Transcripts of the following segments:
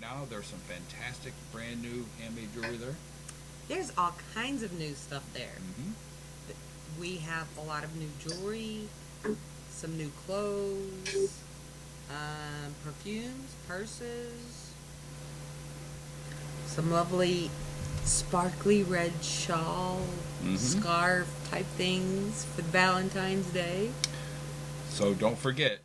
now. There's some fantastic brand new handmade jewelry there. There's all kinds of new stuff there. Mm-hmm. We have a lot of new jewelry, some new clothes, perfumes, purses, some lovely sparkly red shawl, scarf type things for Valentine's Day. So don't forget.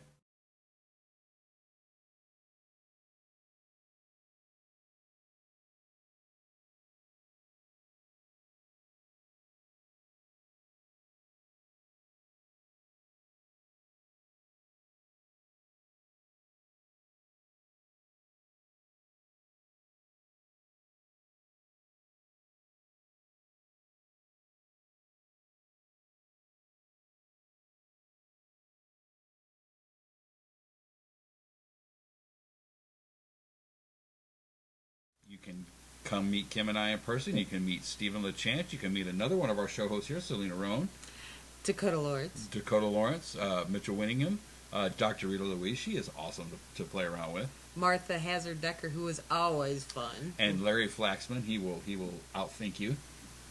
You can come meet Kim and I in person. You can meet Stephen LeChant. You can meet another one of our show hosts here, Selena Roan. Dakota Lawrence. Mitchell Winningham. Dr. Rita Louise. She is awesome to play around with. Martha Hazard-Decker, who is always fun. And Larry Flaxman. He will outthink you.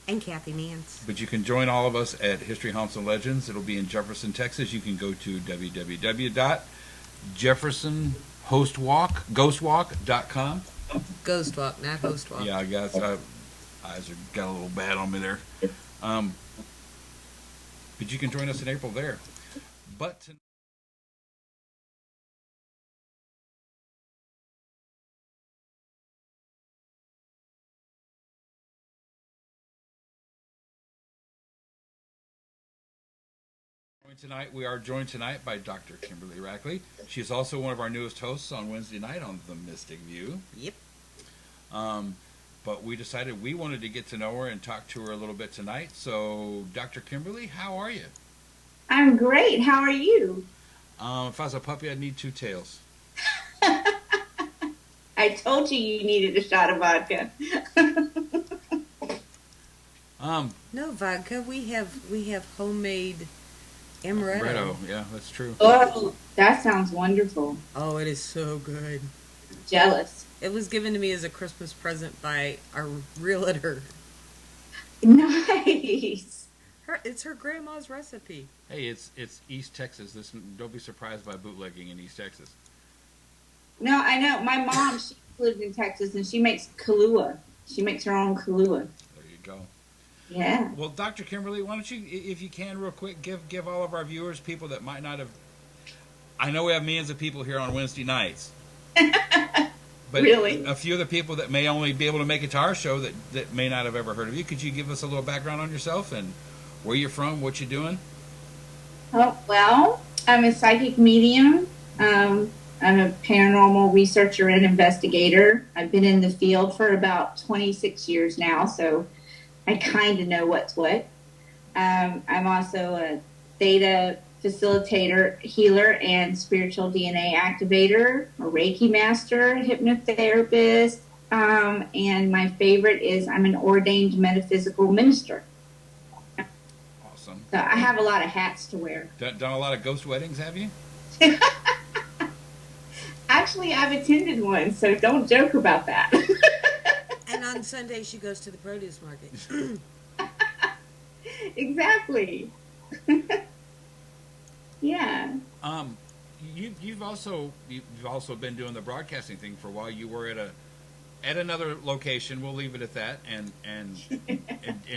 And Kathy Nance. But you can join all of us at History, Haunts, and Legends. It'll be in Jefferson, Texas. You can go to www.jeffersonghostwalk.com. Ghost Walk, not Host Walk. Yeah, I guess eyes got a little bad on me there. But you can join us in April there. But tonight, we are joined tonight by Dr. Kimberly Rackley. She's also one of our newest hosts on Wednesday night on The Mystic View. Yep. But we decided we wanted to get to know her and talk to her a little bit tonight. So, Dr. Kimberly, how are you? I'm great. How are you? If I was a puppy, I'd need two tails. I told you needed a shot of vodka. No vodka. We have homemade amaretto. Yeah, that's true. Oh, that sounds wonderful. Oh, it is so good. Jealous. It was given to me as a Christmas present by our realtor. Nice. It's her grandma's recipe. Hey, it's East Texas. Don't be surprised by bootlegging in East Texas. No, I know. My mom, she lives in Texas, and she makes Kahlua. She makes her own Kahlua. There you go. Yeah. Well, Dr. Kimberly, why don't you, if you can, real quick, give all of our viewers, people that might not have... I know we have millions of people here on Wednesday nights. But really? A few of the people that may only be able to make it to our show that may not have ever heard of you, could you give us a little background on yourself and where you're from, what you're doing? Oh, well, I'm a psychic medium. I'm a paranormal researcher and investigator. I've been in the field for about 26 years now, so I kind of know what's what. I'm also a Theta facilitator, healer, and spiritual DNA activator, a RIEKI Master, hypnotherapist, and my favorite is I'm an ordained metaphysical minister. Awesome. So I have a lot of hats to wear. Done a lot of ghost weddings, have you? Actually, I've attended one, so don't joke about that. And on Sunday, she goes to the produce market. Exactly. Yeah. You've also been doing the broadcasting thing for a while. You were at another location. We'll leave it at that, and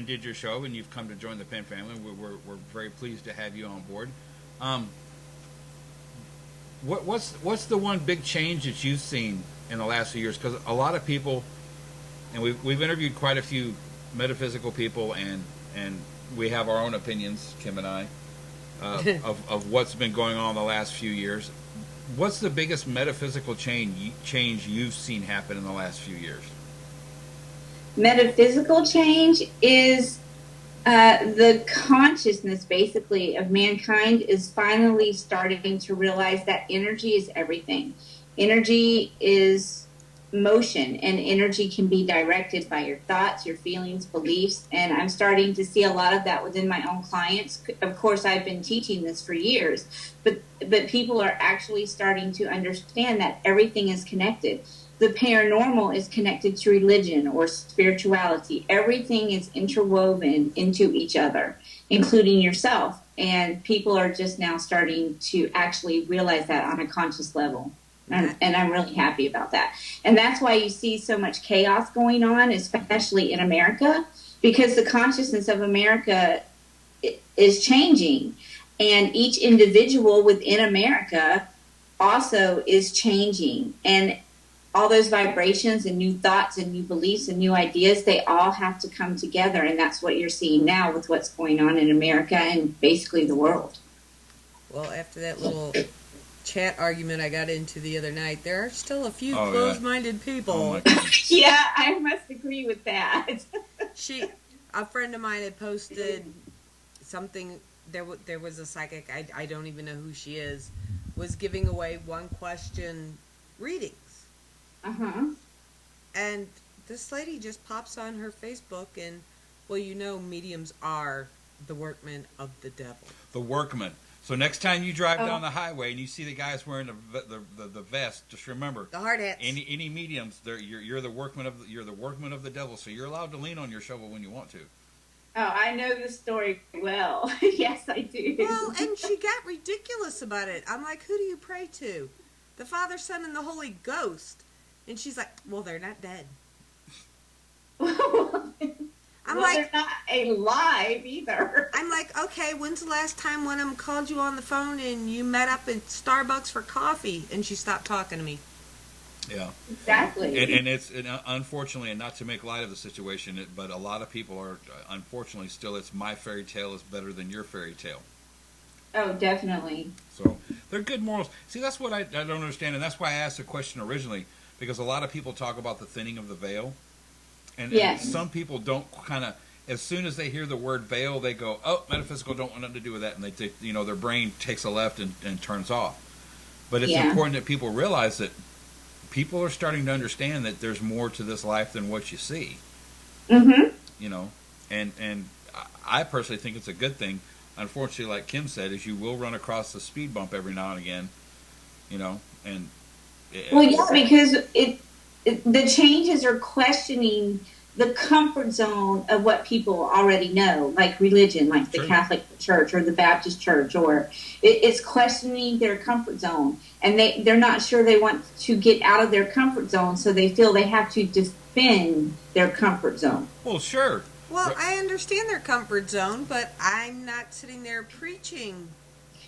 did your show, and you've come to join the Penn family. We're very pleased to have you on board. What's the one big change that you've seen in the last few years? Because a lot of people, and we've interviewed quite a few metaphysical people, and we have our own opinions, Kim and I, of what's been going on the last few years. What's the biggest metaphysical change you've seen happen in the last few years? Metaphysical change is the consciousness, basically, of mankind is finally starting to realize that energy is everything. Energy is motion, and energy can be directed by your thoughts, your feelings, beliefs. And I'm starting to see a lot of that within my own clients. Of course, I've been teaching this for years, but people are actually starting to understand that everything is connected. The paranormal is connected to religion or spirituality. Everything is interwoven into each other, including yourself. And people are just now starting to actually realize that on a conscious level. And I'm really happy about that. And that's why you see so much chaos going on, especially in America, because the consciousness of America is changing. And each individual within America also is changing. And all those vibrations and new thoughts and new beliefs and new ideas, they all have to come together. And that's what you're seeing now with what's going on in America and basically the world. Well, after that little chat argument I got into the other night, there are still a few closed-minded people. Yeah, I must agree with that. A friend of mine had posted something. There was a psychic, I don't even know who she is, was giving away one question readings. And this lady just pops on her Facebook and, well, you know, mediums are the workmen of the devil. The workmen. So next time you drive down the highway and you see the guys wearing the vest, just remember the hard hats. Any mediums, you're the workman of the devil. So you're allowed to lean on your shovel when you want to. Oh, I know the story well. Yes, I do. Well, and she got ridiculous about it. I'm like, who do you pray to? The Father, Son, and the Holy Ghost. And she's like, well, they're not dead. They're not alive either. I'm like, okay, when's the last time one of them called you on the phone and you met up at Starbucks for coffee? And she stopped talking to me. Yeah. Exactly. And it's unfortunately, and not to make light of the situation, but a lot of people are, unfortunately, still, it's my fairy tale is better than your fairy tale. Oh, definitely. So they're good morals. See, that's what I don't understand, and that's why I asked the question originally, because a lot of people talk about the thinning of the veil. And some people don't kind of, as soon as they hear the word veil, they go, oh, metaphysical, don't want nothing to do with that. And they their brain takes a left and turns off. But it's important that people realize that people are starting to understand that there's more to this life than what you see. Mm-hmm. You know, and I personally think it's a good thing. Unfortunately, like Kim said, is you will run across the speed bump every now and again, you know, and... because the changes are questioning the comfort zone of what people already know, like religion, like the Catholic Church or the Baptist Church, or it's questioning their comfort zone. And they're not sure they want to get out of their comfort zone, so they feel they have to defend their comfort zone. Well, sure. Well, I understand their comfort zone, but I'm not sitting there preaching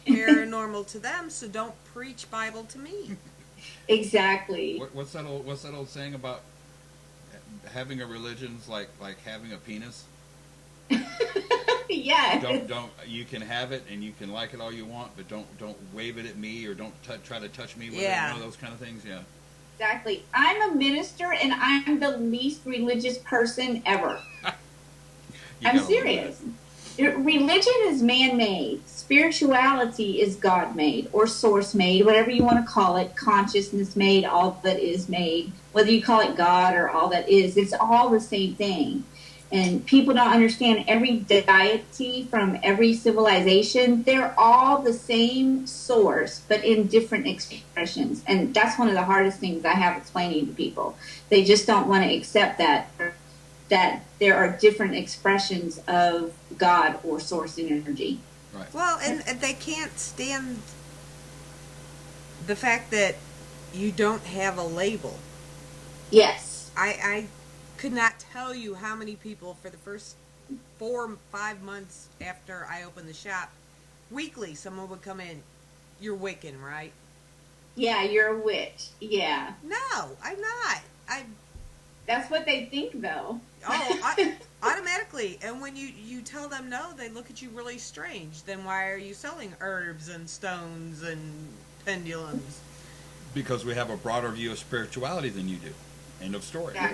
paranormal to them, so don't preach Bible to me. Exactly. What's that old saying about having a religion's like having a penis? Yeah. Don't you can have it and you can like it all you want, but don't wave it at me or don't try to touch me with it. One of those kind of things. Yeah. Exactly. I'm a minister and I'm the least religious person ever. I'm serious. Religion is man-made. Spirituality is God-made or source-made, whatever you want to call it, consciousness-made, all that is made. Whether you call it God or all that is, it's all the same thing. And people don't understand every deity from every civilization. They're all the same source, but in different expressions. And that's one of the hardest things I have explaining to people. They just don't want to accept that there are different expressions of God or source energy. Right. Well, and they can't stand the fact that you don't have a label. Yes. I could not tell you how many people for the first 4 or 5 months after I opened the shop, weekly someone would come in, you're Wiccan, right? Yeah, you're a witch. Yeah. No, I'm not. That's what they think, though. Automatically. And when you tell them no, they look at you really strange. Then why are you selling herbs and stones and pendulums? Because we have a broader view of spirituality than you do. End of story. Yeah.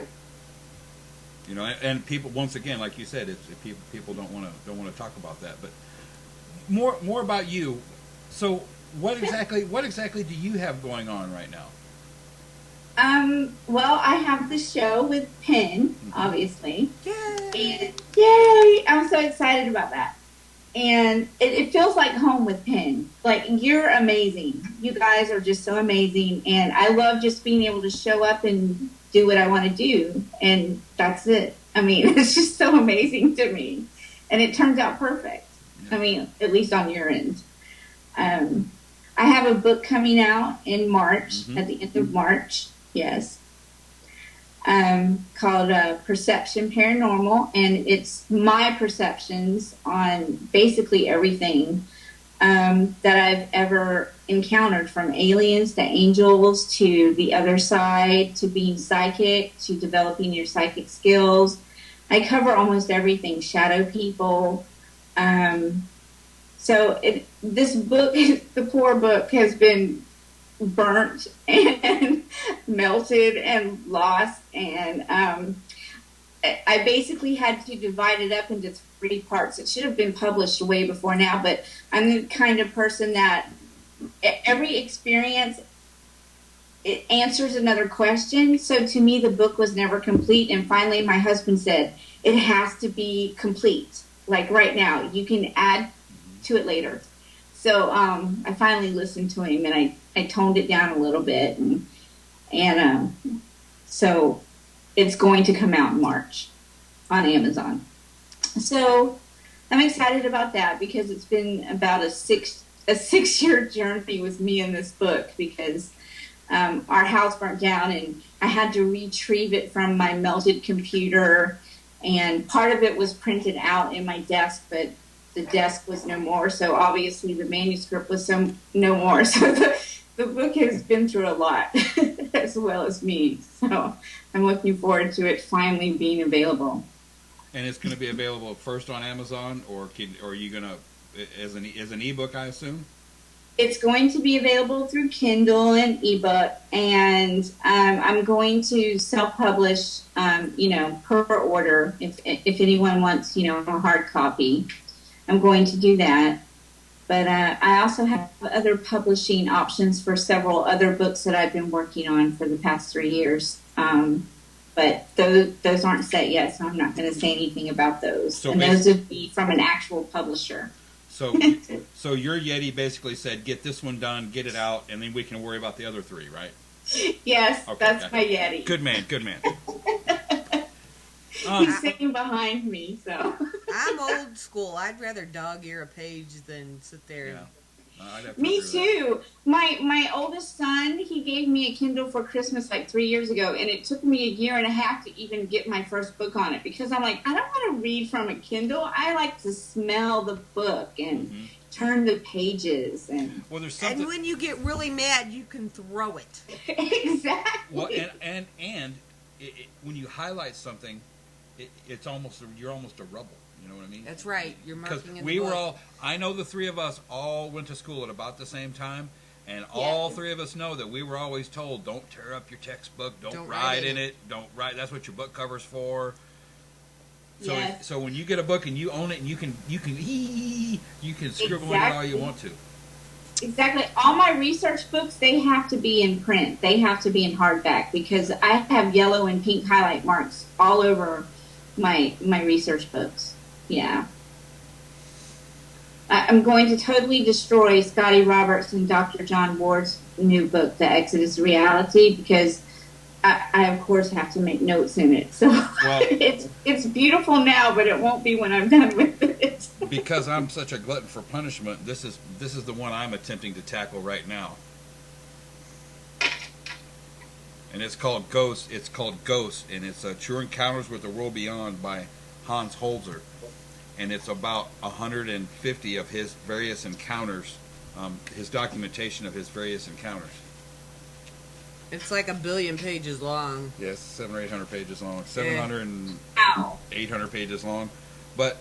You know, and people, once again, like you said, people don't want to talk about that. But more about you. So what exactly do you have going on right now? Well, I have the show with Penn, obviously. Yay! And yay! I'm so excited about that. And it feels like home with Penn. Like, you're amazing. You guys are just so amazing. And I love just being able to show up and do what I want to do. And that's it. I mean, it's just so amazing to me. And it turns out perfect. I mean, at least on your end. I have a book coming out in March, at the end of March. Yes. Called Perception Paranormal, and it's my perceptions on basically everything that I've ever encountered, from aliens to angels to the other side to being psychic to developing your psychic skills. I cover almost everything, shadow people. So this book, the poor book, has been burnt and melted and lost, and I basically had to divide it up into 3 parts. It should have been published way before now, but I'm the kind of person that every experience, it answers another question. So to me, the book was never complete, and finally my husband said, it has to be complete, like right now. You can add to it later. So I finally listened to him, and I toned it down a little bit, and so it's going to come out in March on Amazon. So I'm excited about that, because it's been about a 6-year journey with me in this book, because our house burnt down and I had to retrieve it from my melted computer, and part of it was printed out in my desk, but the desk was no more, so obviously the manuscript was no more. So the book has been through a lot, as well as me. So I'm looking forward to it finally being available. And it's going to be available first on Amazon, or are you going to, as an ebook, I assume? It's going to be available through Kindle and ebook, and I'm going to self-publish, per order. If anyone wants, a hard copy, I'm going to do that. But I also have other publishing options for several other books that I've been working on for the past 3 years. But those aren't set yet, so I'm not going to say anything about those. So, and those would be from an actual publisher. So your Yeti basically said, get this one done, get it out, and then we can worry about the other 3, right? Yes, okay, that's my Yeti. Good man. He's sitting behind me, so. I'm old school. I'd rather dog ear a page than sit there. Yeah. Me too. My oldest son, he gave me a Kindle for Christmas like 3 years ago, and it took me 1.5 years to even get my first book on it, because I'm like, I don't want to read from a Kindle. I like to smell the book and turn the pages. And well, there's something. And when you get really mad, you can throw it. Exactly. Well, and when you highlight something, you're almost a rebel. You know what I mean? That's right. You're marking in we the book. were all. I know the 3 of us all went to school at about the same time, and all 3 of us know that we were always told, "Don't tear up your textbook. Don't write in it. Don't write. That's what your book cover's for." So, so when you get a book and you own it, and you can scribble in it all you want to. Exactly. All my research books, they have to be in print. They have to be in hardback, because I have yellow and pink highlight marks all over my research books. Yeah. I'm going to totally destroy Scotty Roberts and Dr. John Ward's new book, The Exodus Reality, because I of course have to make notes in it. So it's beautiful now, but it won't be when I'm done with it. Because I'm such a glutton for punishment, this is the one I'm attempting to tackle right now. And it's called Ghost. It's called Ghost, and it's True Encounters with the World Beyond by Hans Holzer. And it's about 150 of his various encounters, his documentation of his various encounters. It's like 1 billion pages long. Yes, 700 or 800 pages long. 700 and 800 pages long. But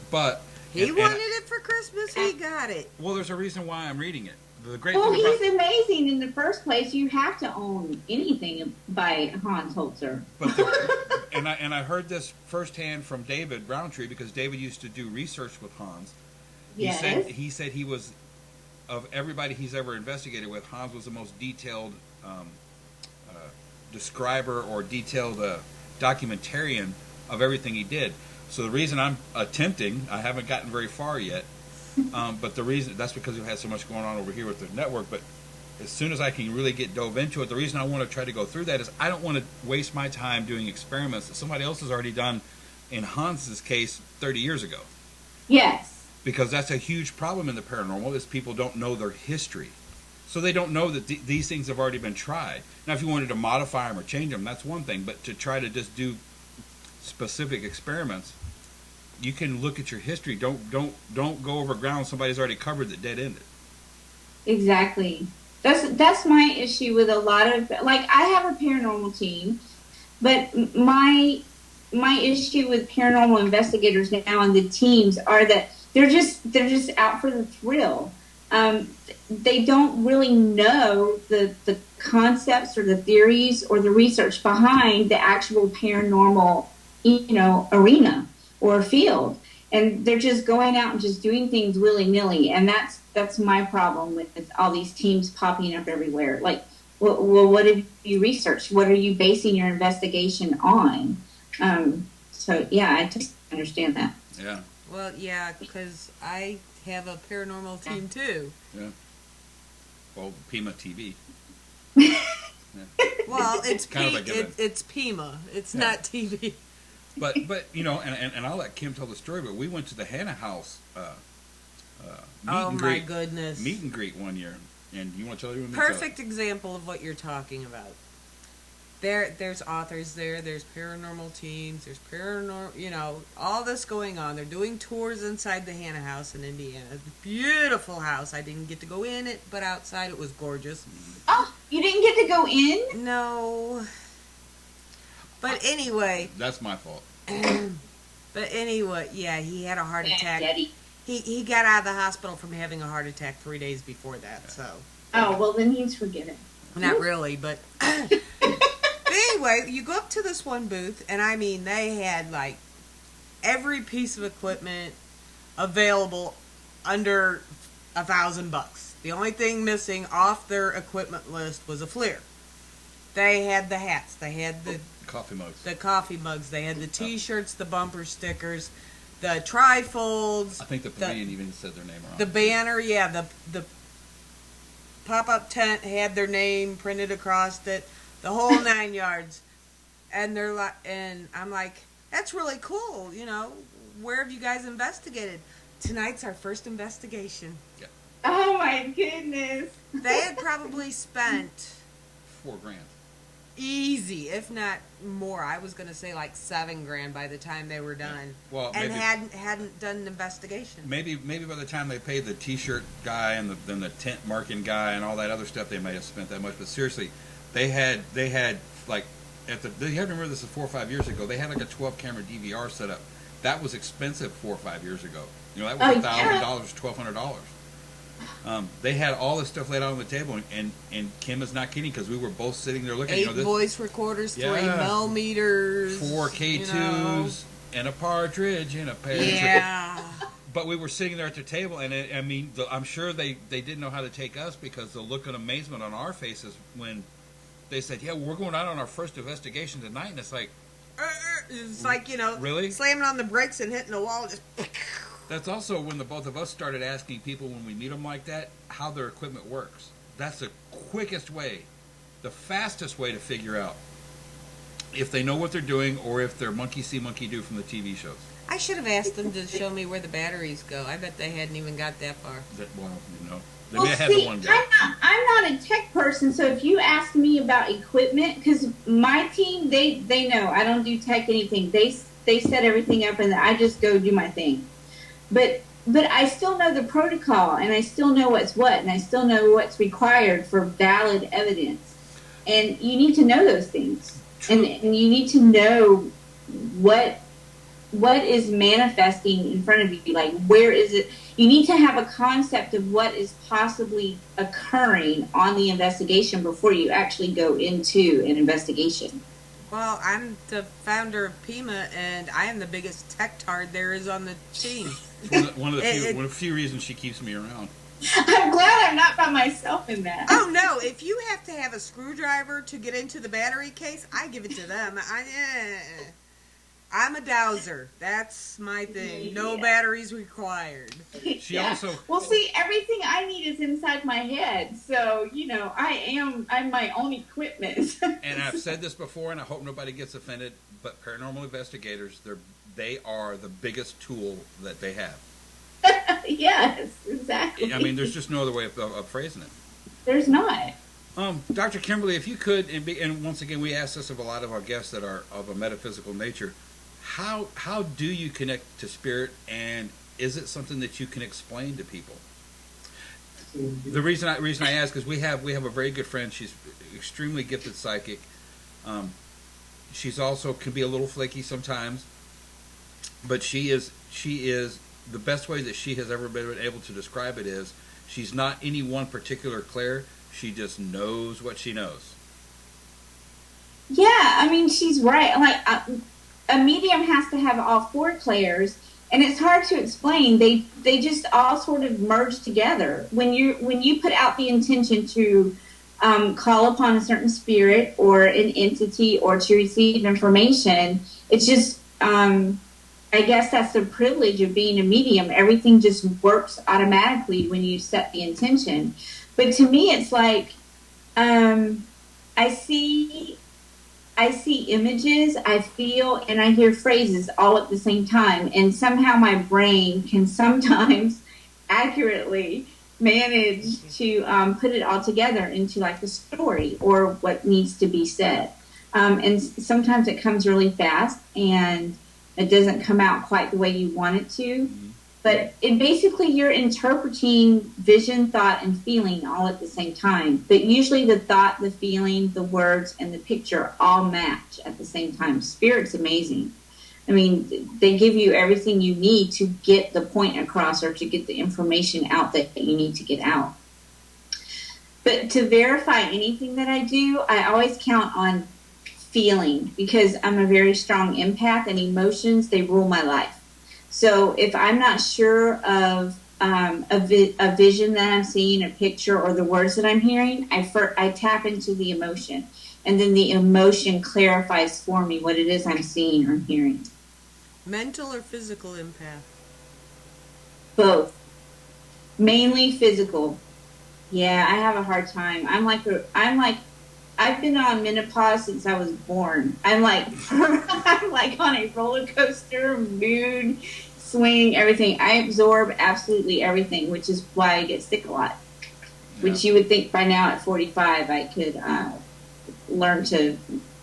he wanted it for Christmas. He got it. Well, there's a reason why I'm reading it. He's amazing in the first place. You have to own anything by Hans Holzer. But and I heard this firsthand from David Roundtree, because David used to do research with Hans. Yes. He said he was, of everybody he's ever investigated with, Hans was the most detailed describer or detailed documentarian of everything he did. So the reason I'm attempting, I haven't gotten very far yet, but the reason, that's because we've had so much going on over here with the network, but as soon as I can really get dove into it, the reason I want to try to go through that is I don't want to waste my time doing experiments that somebody else has already done in Hans's case 30 years ago. Yes. Because that's a huge problem in the paranormal, is people don't know their history. So they don't know that these things have already been tried. Now, if you wanted to modify them or change them, that's one thing, but to try to just do specific experiments, you can look at your history. Don't go over ground somebody's already covered that dead ended. Exactly. That's my issue with a lot of, like, I have a paranormal team, but my issue with paranormal investigators now and the teams are that they're just out for the thrill. They don't really know the concepts or the theories or the research behind the actual paranormal, arena or field. And they're just going out and just doing things willy-nilly. And that's my problem with all these teams popping up everywhere. Like, well, what have you researched? What are you basing your investigation on? So, yeah, I just understand that. Yeah. Well, yeah, because I have a paranormal team, too. Yeah. Well, PEMA TV. Yeah. Well, it's it's PEMA. It's not TV. But and I'll let Kim tell the story, but we went to the Hannah House meet and greet one year. And you want to tell everyone? Perfect example of what you're talking about. There's authors there, there's paranormal teams, there's paranormal, all this going on. They're doing tours inside the Hannah House in Indiana. It's a beautiful house. I didn't get to go in it, but outside it was gorgeous. Oh, you didn't get to go in? No. But anyway. That's my fault. But anyway, yeah, he had a heart attack. Daddy. He got out of the hospital from having a heart attack 3 days before that, so. Oh, well, then he's forgiven. Not really, but anyway, you go up to this one booth, and I mean, they had like every piece of equipment available under $1,000. The only thing missing off their equipment list was a FLIR. They had the hats, they had the coffee mugs, they had the T-shirts, the bumper stickers, the trifolds. I think the pavilion even said their name wrong. The banner, yeah, the pop-up tent had their name printed across it, the whole 9 yards. And they're like, and I'm like, that's really cool, where have you guys investigated? Tonight's our first investigation. Yeah. Oh my goodness. They had probably spent $4,000. Easy, if not more. I was going to say like $7,000 by the time they were done. Yeah. Well, and maybe, hadn't done an investigation. Maybe by the time they paid the T-shirt guy and then the tent marking guy and all that other stuff, they may have spent that much. But seriously, they had like you have to remember this is 4 or 5 years ago. They had like a 12-camera DVR set up. That was expensive 4 or 5 years ago. That was $1,000, $1,200. They had all this stuff laid out on the table, and Kim is not kidding, because we were both sitting there looking. 8 voice recorders, 3 millimeters, 4 K2s, and a partridge in a pear. Yeah. But we were sitting there at the table, and I'm sure they didn't know how to take us, because the look of amazement on our faces when they said, "Yeah, we're going out on our first investigation tonight," and it's like, really slamming on the brakes and hitting the wall, just. That's also when the both of us started asking people when we meet them like that how their equipment works. That's the quickest way, the fastest way to figure out if they know what they're doing or if they're monkey see, monkey do from the TV shows. I should have asked them to show me where the batteries go. I bet they hadn't even got that far. They may have had the one guy. I'm not a tech person, so if you ask me about equipment, because my team, they know I don't do tech anything. They set everything up, and I just go do my thing. But I still know the protocol, and I still know what's what, and I still know what's required for valid evidence. And you need to know those things. And you need to know what is manifesting in front of you. Like, where is it? You need to have a concept of what is possibly occurring on the investigation before you actually go into an investigation. Well, I'm the founder of PEMA, and I am the biggest tech tard there is on the team. One of the few reasons she keeps me around. I'm glad I'm not by myself in that. Oh no! If you have to have a screwdriver to get into the battery case, I give it to them. I'm a dowser. That's my thing. No Yeah. batteries required. She also. Well, see, everything I need is inside my head. So, I'm my own equipment. And I've said this before, and I hope nobody gets offended, but paranormal investigators, they are the biggest tool that they have. Yes, exactly. I mean, there's just no other way of phrasing it. There's not. Dr. Kimberly, if you could, and once again, we ask this of a lot of our guests that are of a metaphysical nature, how do you connect to spirit, and is it something that you can explain to people? The reason I ask is we have a very good friend. She's extremely gifted psychic. She's also can be a little flaky sometimes, but she is the best way that she has ever been able to describe it is she's not any one particular clair. She just knows what she knows. Yeah, I mean, she's right. Like, a medium has to have all four clairs, and it's hard to explain. They just all sort of merge together. When you put out the intention to call upon a certain spirit or an entity or to receive information, it's just I guess that's the privilege of being a medium. Everything just works automatically when you set the intention. But to me, it's like I see images, I feel, and I hear phrases all at the same time. And somehow my brain can sometimes accurately manage to put it all together into like a story or what needs to be said. And sometimes it comes really fast and it doesn't come out quite the way you want it to. But basically you're interpreting vision, thought, and feeling all at the same time. But usually the thought, the feeling, the words, and the picture all match at the same time. Spirit's amazing. I mean, they give you everything you need to get the point across or to get the information out that you need to get out. But to verify anything that I do, I always count on feeling, because I'm a very strong empath, and emotions, they rule my life. So if I'm not sure of a vision that I'm seeing, a picture, or the words that I'm hearing, I tap into the emotion, and then the emotion clarifies for me what it is I'm seeing or hearing. Mental or physical empath? Both. Mainly physical. Yeah, I have a hard time. I've been on menopause since I was born. I'm like on a roller coaster, mood swing, everything. I absorb absolutely everything, which is why I get sick a lot. Yeah. Which you would think by now at 45 I could learn to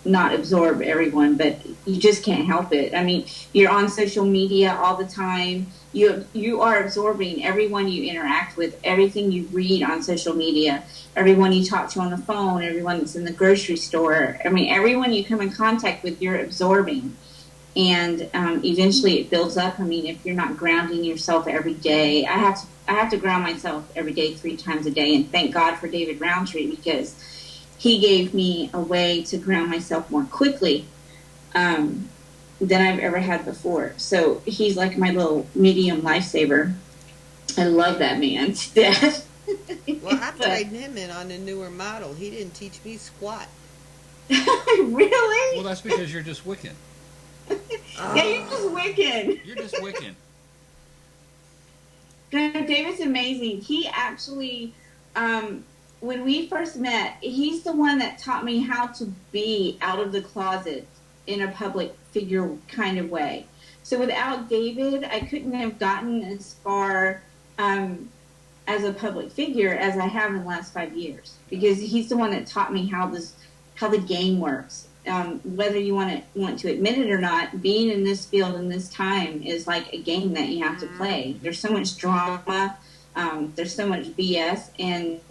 not absorb everyone, but you just can't help it. I mean, you're on social media all the time. You are absorbing everyone you interact with, everything you read on social media, everyone you talk to on the phone, everyone that's in the grocery store. I mean, everyone you come in contact with, you're absorbing. And eventually it builds up. I mean, if you're not grounding yourself every day, I have to ground myself every day 3 times a day. And thank God for David Roundtree, because he gave me a way to ground myself more quickly than I've ever had before. So he's like my little medium lifesaver. I love that man to death. Well, I tried him in on a newer model. He didn't teach me squat. Really? Well, that's because you're just Wiccan. Yeah, you're just Wiccan. You're just Wiccan. David's amazing. He actually, when we first met, he's the one that taught me how to be out of the closet in a public figure kind of way. So without David, I couldn't have gotten as far as a public figure as I have in the last 5 years, because he's the one that taught me how the game works. Whether you want to admit it or not, being in this field in this time is like a game that you have to play. There's so much drama, there's so much BS, and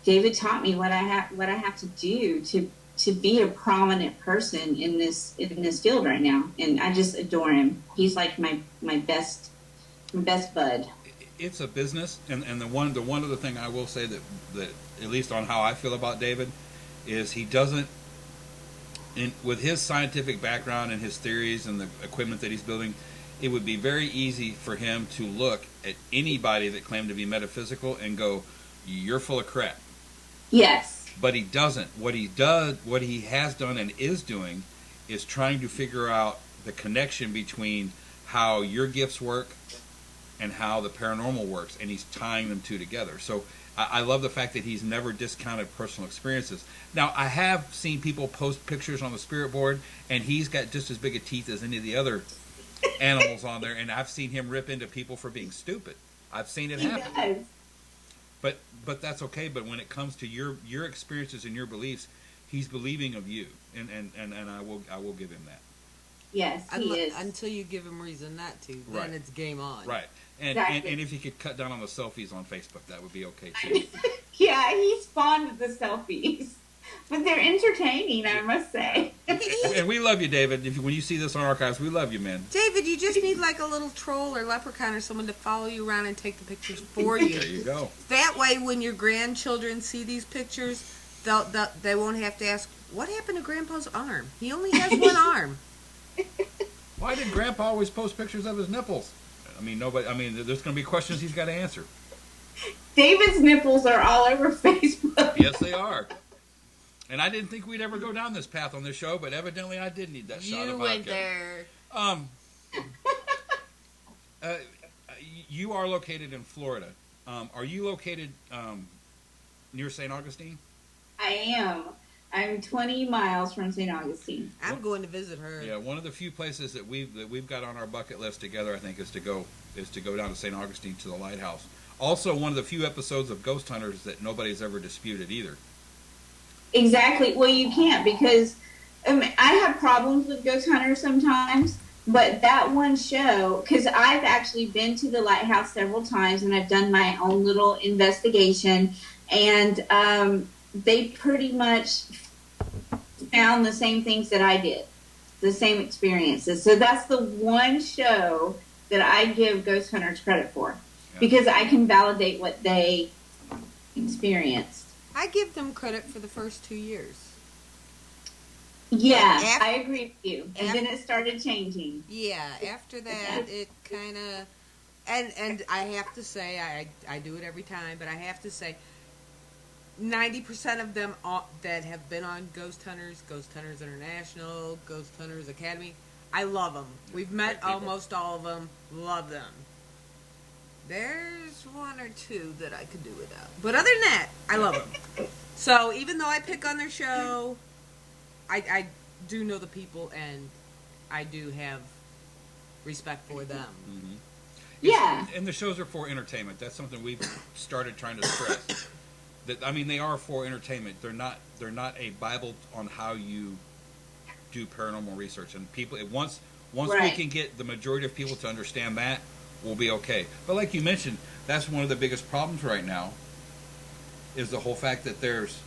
David taught me what I have to do to be a prominent person in this field right now, and I just adore him. He's like my best bud. It's a business, and the one other thing I will say that at least on how I feel about David is he doesn't, with his scientific background and his theories and the equipment that he's building, it would be very easy for him to look at anybody that claimed to be metaphysical and go, "You're full of crap." Yes. But he doesn't. What he has done and is doing is trying to figure out the connection between how your gifts work and how the paranormal works, and he's tying them two together. So I love the fact that he's never discounted personal experiences. Now, I have seen people post pictures on the spirit board, and he's got just as big a teeth as any of the other animals on there, and I've seen him rip into people for being stupid. I've seen it happen. He does. But that's okay. But when it comes to your experiences and your beliefs, he's believing of you, and I will give him that. Yes, he is. Until you give him reason not to, then Right. it's game on. Right. Exactly. And if you could cut down on the selfies on Facebook, that would be okay too. Yeah, he's fond of the selfies, but they're entertaining, I must say. And we love you, David. When you see this on archives, we love you, man. David, you just need like a little troll or leprechaun or someone to follow you around and take the pictures for you. There you go. That way, when your grandchildren see these pictures, they won't have to ask, what happened to Grandpa's arm? He only has one arm. Why did Grandpa always post pictures of his nipples? I mean, there's going to be questions he's got to answer. David's nipples are all over Facebook. Yes, they are. And I didn't think we'd ever go down this path on this show, but evidently I did need that shot of You vodka. went there. You are located in Florida. Are you located near St. Augustine? I am. I'm 20 miles from St. Augustine. I'm going to visit her. Yeah, one of the few places that we've got on our bucket list together, I think, is to go down to St. Augustine to the lighthouse. Also, one of the few episodes of Ghost Hunters that nobody's ever disputed either. Exactly. Well, you can't because I have problems with Ghost Hunters sometimes, but that one show, because I've actually been to the lighthouse several times and I've done my own little investigation, and they pretty much found the same things that I did, the same experiences. So that's the one show that I give Ghost Hunters credit for, because I can validate what they experienced. I give them credit for the first 2 years. Yeah, I agree with you. And then it started changing. Yeah, after that, it kind of... And I have to say, I do it every time, but I have to say, 90% of them that have been on Ghost Hunters International, Ghost Hunters Academy, I love them. We've met almost all of them. Love them. There's one or two that I could do without. But other than that, I love them. So even though I pick on their show, I do know the people, and I do have respect for them. Mm-hmm. Yeah. And the shows are for entertainment. That's something we've started trying to stress. They are for entertainment. They're not a Bible on how you do paranormal research. And people, once we can get the majority of people to understand that, we'll be okay. But like you mentioned, that's one of the biggest problems right now, is the whole fact that there's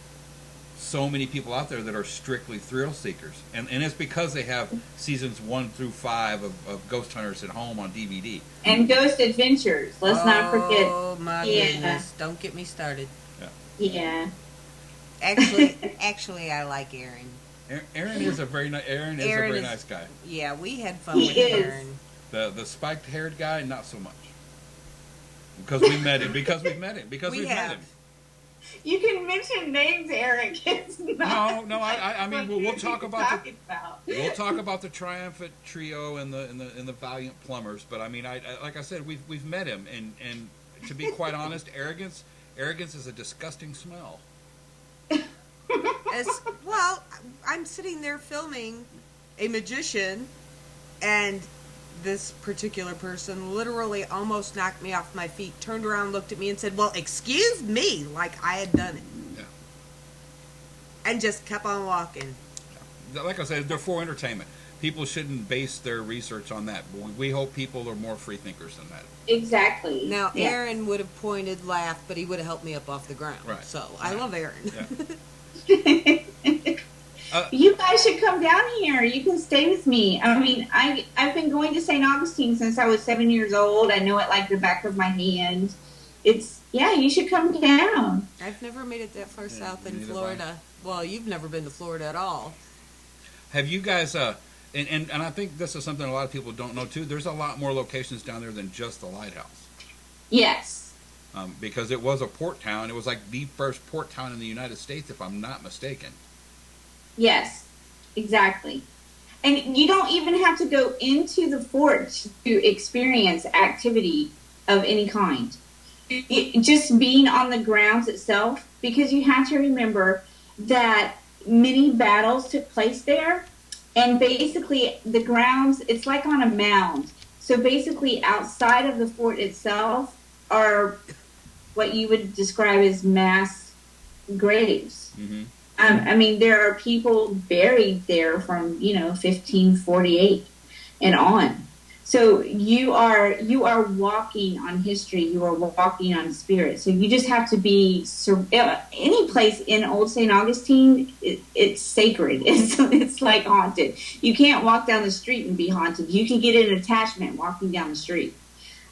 so many people out there that are strictly thrill seekers. And it's because they have seasons 1 through 5 of Ghost Hunters at home on DVD. And Ghost Adventures. Let's not forget. Oh my goodness. Don't get me started. Yeah. Actually, I like Aaron. Aaron is a very nice guy. Yeah, we had fun with Aaron. The spiked haired guy, not so much. Because we've met him. You can mention names, Eric. It's not no. I mean, we'll talk about we'll talk about the triumphant trio and the valiant plumbers. But I mean, like I said, we've met him, and to be quite honest, arrogance is a disgusting smell. Well, I'm sitting there filming a magician, and this particular person literally almost knocked me off my feet, turned around, looked at me, and said, "Well, excuse me," like I had done it. Yeah. And just kept on walking. Like I said, they're for entertainment. People shouldn't base their research on that. But we hope people are more free thinkers than that. Exactly. Now, Aaron would have pointed, laughed, but he would have helped me up off the ground. Right. So, I love Aaron. Yeah. You guys should come down here. You can stay with me. I mean, I've been going to St. Augustine since I was 7 years old. I know it like the back of my hand. You should come down. I've never made it that far south in Florida. Well, you've never been to Florida at all. Have you guys And I think this is something a lot of people don't know too. There's a lot more locations down there than just the lighthouse. Yes. Because it was a port town. It was like the first port town in the United States, if I'm not mistaken. Yes, exactly. And you don't even have to go into the fort to experience activity of any kind. Just being on the grounds itself, because you have to remember that many battles took place there. And basically, the grounds, it's like on a mound. So basically, outside of the fort itself are what you would describe as mass graves. Mm-hmm. I mean, there are people buried there from, 1548 and on. So you are walking on history. You are walking on spirit. So you just have to be any place in Old St. Augustine. It's sacred. It's like haunted. You can't walk down the street and be haunted. You can get an attachment walking down the street.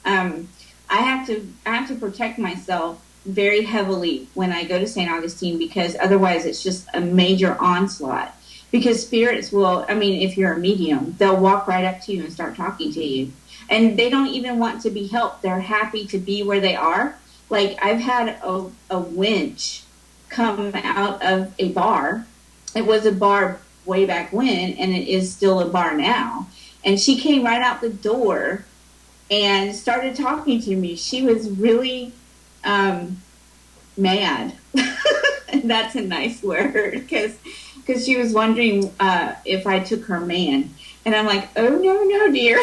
I have to protect myself very heavily when I go to St. Augustine, because otherwise it's just a major onslaught. Because spirits will, if you're a medium, they'll walk right up to you and start talking to you. And they don't even want to be helped. They're happy to be where they are. Like, I've had a winch come out of a bar. It was a bar way back when, and it is still a bar now. And she came right out the door and started talking to me. She was really mad. That's a nice word, because she was wondering if I took her man. And I'm like, oh, no, dear.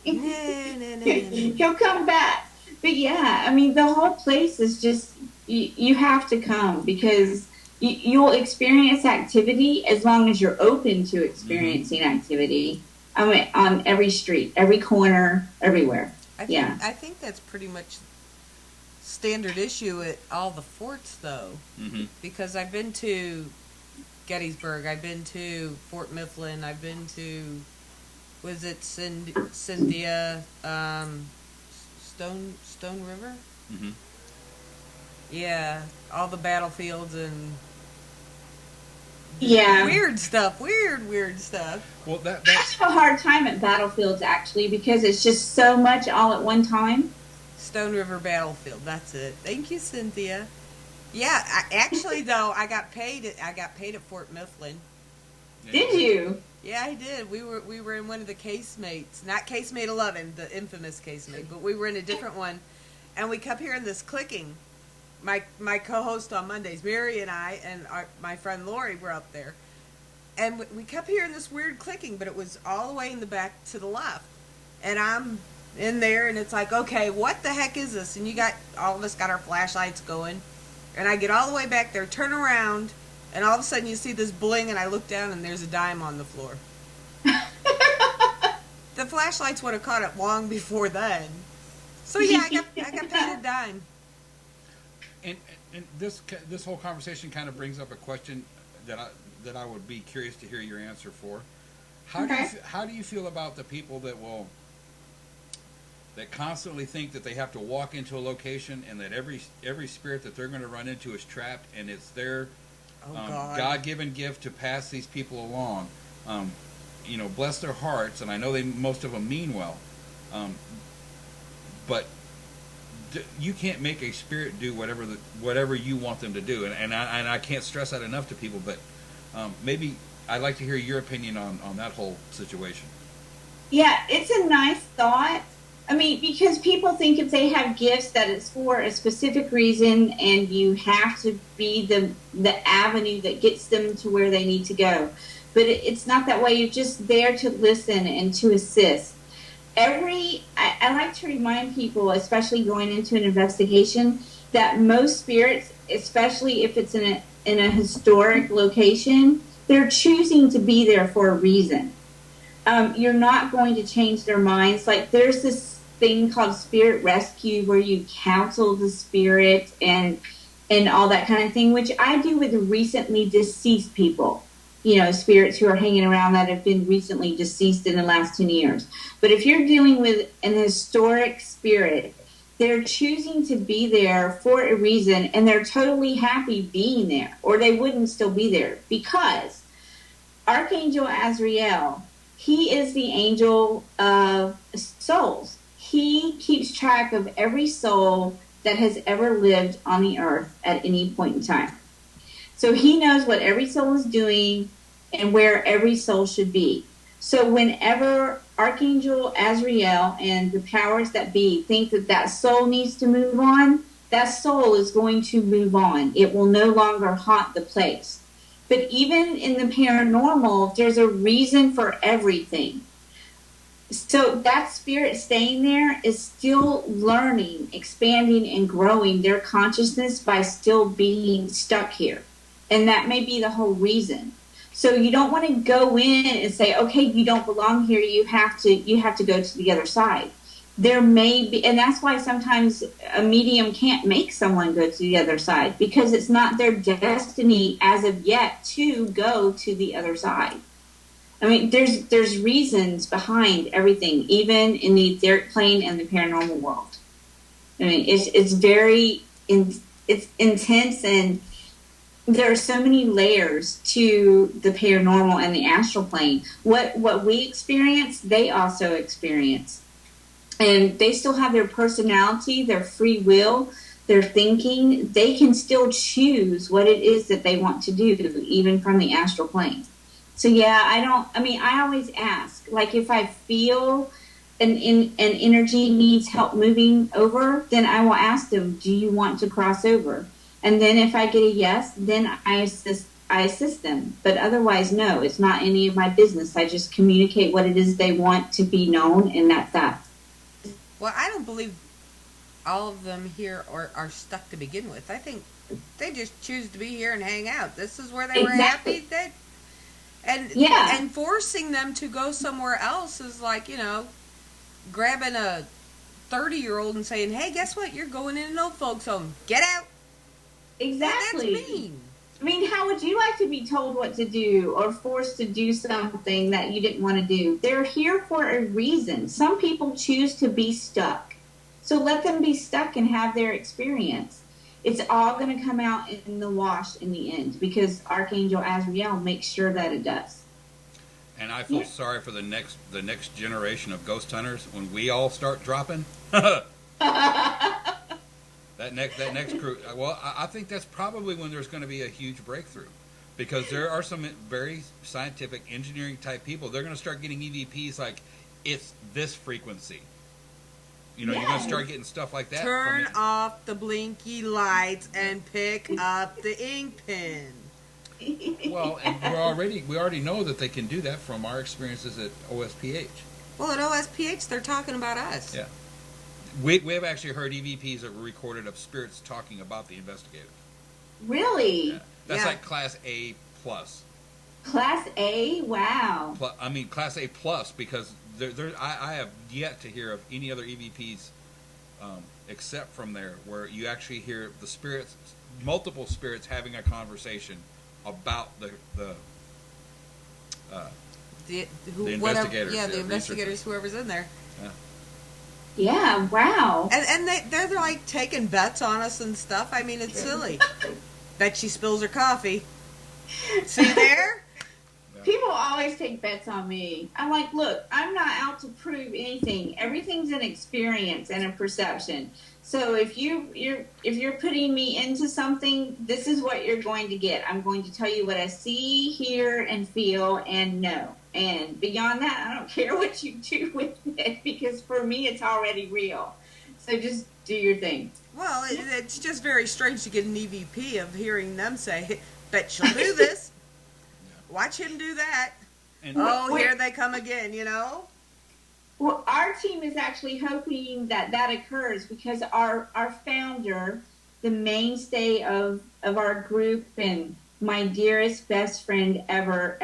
He'll come back. But yeah, the whole place is just, you have to come, because you'll experience activity as long as you're open to experiencing activity. On every street, every corner, everywhere. I think that's pretty much standard issue at all the forts, though. Mm-hmm. Because I've been to Gettysburg, I've been to Fort Mifflin, I've been to, was it Cynthia, Stone River? Mm-hmm. Yeah, all the battlefields and weird stuff. Well, I have a hard time at battlefields, actually, because it's just so much all at one time. Stone River Battlefield, that's it. Thank you, Cynthia. Yeah, actually, though, I got paid at Fort Mifflin. Did you? Yeah, I did. We were in one of the casemates, not casemate 11, the infamous casemate, but we were in a different one, and we kept hearing this clicking. My co-host on Mondays, Mary, and I, and my friend Lori were up there, and we kept hearing this weird clicking, but it was all the way in the back to the left, and I'm in there, and it's like, okay, what the heck is this? And all of us got our flashlights going, and I get all the way back there, turn around, and all of a sudden you see this bling, and I look down, and there's a dime on the floor. The flashlights would have caught it long before then. So yeah, I got paid a dime. And this whole conversation kind of brings up a question that I would be curious to hear your answer for. How do you feel about the people that constantly think that they have to walk into a location, and that every spirit that they're going to run into is trapped, and it's their God-given gift to pass these people along? Bless their hearts, and I know most of them mean well, but you can't make a spirit do whatever you want them to do, and I can't stress that enough to people. But maybe I'd like to hear your opinion on that whole situation. Yeah, it's a nice thought. Because people think if they have gifts that it's for a specific reason, and you have to be the avenue that gets them to where they need to go. But it's not that way. You're just there to listen and to assist. I like to remind people, especially going into an investigation, that most spirits, especially if it's in a historic location, they're choosing to be there for a reason. You're not going to change their minds. Like, there's this thing called spirit rescue where you counsel the spirit and all that kind of thing, which I do with recently deceased people. Spirits who are hanging around that have been recently deceased in the last 10 years. But if you're dealing with an historic spirit, they're choosing to be there for a reason, and they're totally happy being there, or they wouldn't still be there, because Archangel Azrael, he is the angel of souls. He keeps track of every soul that has ever lived on the earth at any point in time. So he knows what every soul is doing and where every soul should be. So whenever Archangel Azrael and the powers that be think that that soul needs to move on, that soul is going to move on. It will no longer haunt the place. But even in the paranormal, there's a reason for everything. So that spirit staying there is still learning, expanding, and growing their consciousness by still being stuck here. And that may be the whole reason. So you don't want to go in and say, okay, you don't belong here. You have to go to the other side. There may be, and that's why sometimes a medium can't make someone go to the other side, because it's not their destiny as of yet to go to the other side. I mean, there's reasons behind everything, even in the etheric plane and the paranormal world. I mean, it's very it's intense, and there are so many layers to the paranormal and the astral plane. What we experience, they also experience. And they still have their personality, their free will, their thinking. They can still choose what it is that they want to do, even from the astral plane. So yeah, I always ask, like, if I feel an energy needs help moving over, then I will ask them, do you want to cross over? And then if I get a yes, then I assist them. But otherwise, no, it's not any of my business. I just communicate what it is they want to be known, and that's that. Well, I don't believe all of them here are stuck to begin with. I think they just choose to be here and hang out. This is where they were happy. And forcing them to go somewhere else is like, grabbing a 30-year-old and saying, hey, guess what? You're going in an old folks' home. Get out. Exactly. That's mean. I mean, how would you like to be told what to do or forced to do something that you didn't want to do? They're here for a reason. Some people choose to be stuck. So let them be stuck and have their experience. It's all going to come out in the wash in the end, because Archangel Azrael makes sure that it does. And I feel sorry for the next generation of ghost hunters when we all start dropping. That next crew. Well, I think that's probably when there's going to be a huge breakthrough, because there are some very scientific engineering type people. They're going to start getting EVPs like it's this frequency. You're going to start getting stuff like that. Turn off the blinky lights and pick up the ink pen. Well, and we already know that they can do that from our experiences at OSPH. Well, at OSPH, they're talking about us. Yeah. We have actually heard EVPs that were recorded of spirits talking about the investigators. Really? Yeah. That's like Class A plus. Class A? Wow. Class A plus, because I have yet to hear of any other EVPs except from there where you actually hear the spirits, multiple spirits having a conversation about the investigators. Yeah, the investigators, whoever's in there. Yeah. Yeah, wow. And they're like taking bets on us and stuff. I mean, it's silly. Bet she spills her coffee. See there? People always take bets on me. I'm like, look, I'm not out to prove anything. Everything's an experience and a perception. So if you're putting me into something, this is what you're going to get. I'm going to tell you what I see, hear, and feel, and know. And beyond that, I don't care what you do with it, because for me, it's already real. So just do your thing. Well, it's just very strange to get an EVP of hearing them say, bet she'll do this. Watch him do that. And here they come again, Well, our team is actually hoping that occurs, because our founder, the mainstay of our group and my dearest best friend ever,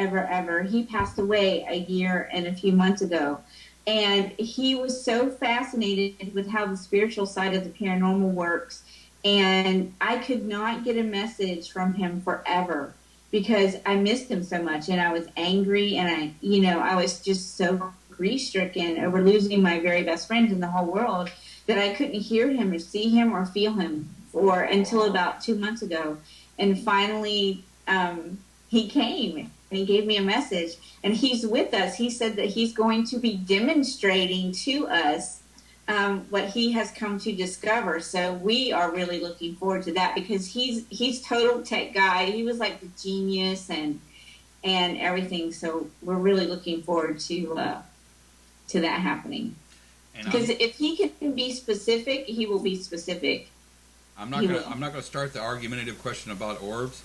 he passed away a year and a few months ago. And he was so fascinated with how the spiritual side of the paranormal works. And I could not get a message from him forever, because I missed him so much, and I was angry, and I was just so grief-stricken over losing my very best friend in the whole world that I couldn't hear him or see him or feel him until about 2 months ago. And finally, he came, he gave me a message, and he's with us. He said that he's going to be demonstrating to us what he has come to discover. So we are really looking forward to that, because he's total tech guy. He was like the genius and everything. So we're really looking forward to that happening. Because if he can be specific, he will be specific. I'm not gonna start the argumentative question about orbs.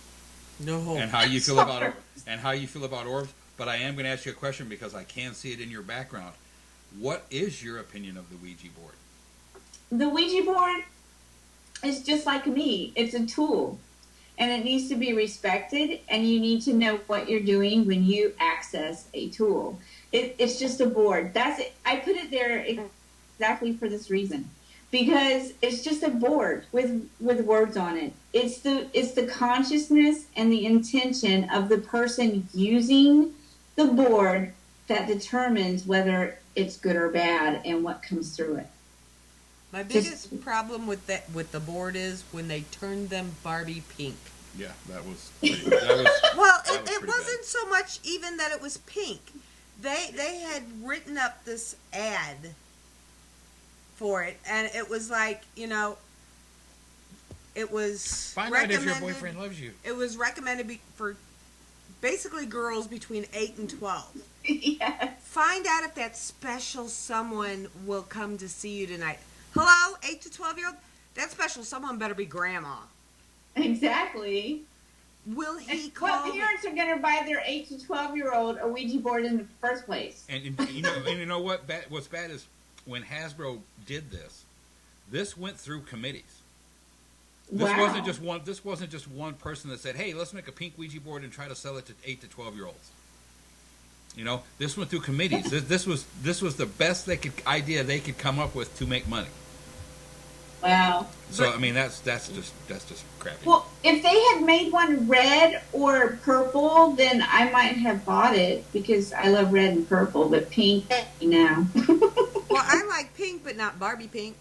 No. And how you feel about orbs, but I am going to ask you a question because I can see it in your background. What is your opinion of the Ouija board? The Ouija board is just like me. It's a tool, and it needs to be respected, and you need to know what you're doing when you access a tool. It's just a board. That's it. I put it there exactly for this reason, because it's just a board with words on it. It's the consciousness and the intention of the person using the board that determines whether it's good or bad and what comes through it. My biggest problem with the board is when they turned them Barbie pink. Yeah, that was Well, it wasn't so much even that it was pink. They had written up this ad for it, and it was like, it was find out if your boyfriend loves you. It was recommended for basically girls between 8 and 12. Yes. Find out if that special someone will come to see you tonight. Hello, 8 to 12-year-old? That special someone better be grandma. Exactly. Will he call? What parents are going to buy their 8 to 12-year-old a Ouija board in the first place? And you know what? What's bad is when Hasbro did this went through committees. This wasn't just one person that said, "Hey, let's make a pink Ouija board and try to sell it to 8 to 12-year-olds." This went through committees. This was the best idea they could come up with to make money. Wow. So I mean, that's just crappy. Well, if they had made one red or purple, then I might have bought it, because I love red and purple, but pink, no. Well, I like pink, but not Barbie pink.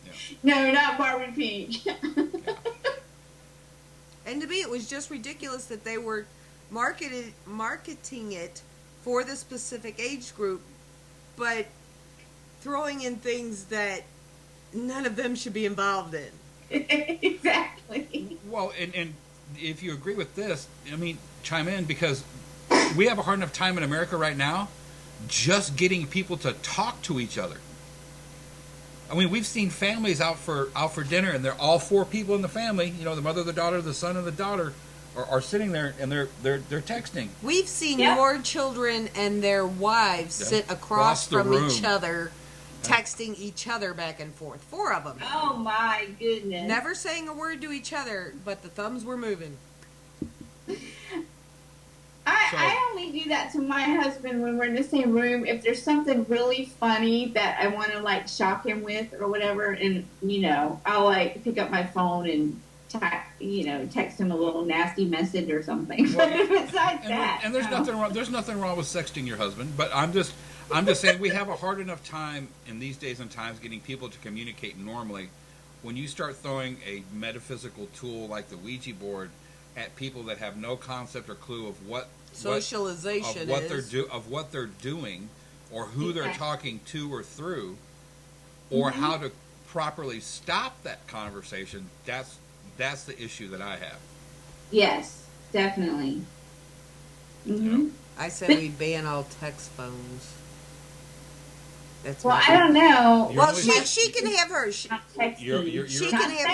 Yeah. No, not Barbie pink. Yeah. And to me, it was just ridiculous that they were marketing it for the specific age group, but throwing in things that none of them should be involved in. Exactly. Well, and if you agree with this, I mean, chime in, because we have a hard enough time in America right now just getting people to talk to each other. I mean, we've seen families out for dinner, and they're all four people in the family. The mother, the daughter, the son, and the daughter are sitting there, and they're texting. We've seen your children and their wives sit across from each other, texting each other back and forth. 4 of them. Oh my goodness. Never saying a word to each other, but the thumbs were moving. I only do that to my husband when we're in the same room. If there's something really funny that I want to shock him with or whatever, and I'll pick up my phone and text him a little nasty message or something. Well, but besides that, and there's nothing wrong. There's nothing wrong with sexting your husband, but I'm just saying we have a hard enough time in these days and times getting people to communicate normally. When you start throwing a metaphysical tool like the Ouija board at people that have no concept or clue of what socialization of what they're doing, or who they're talking to or through, or how to properly stop that conversation, that's the issue that I have. Yes, definitely. Mm-hmm. I said we ban all text phones. That's I don't know. Well, she can have hers. She can have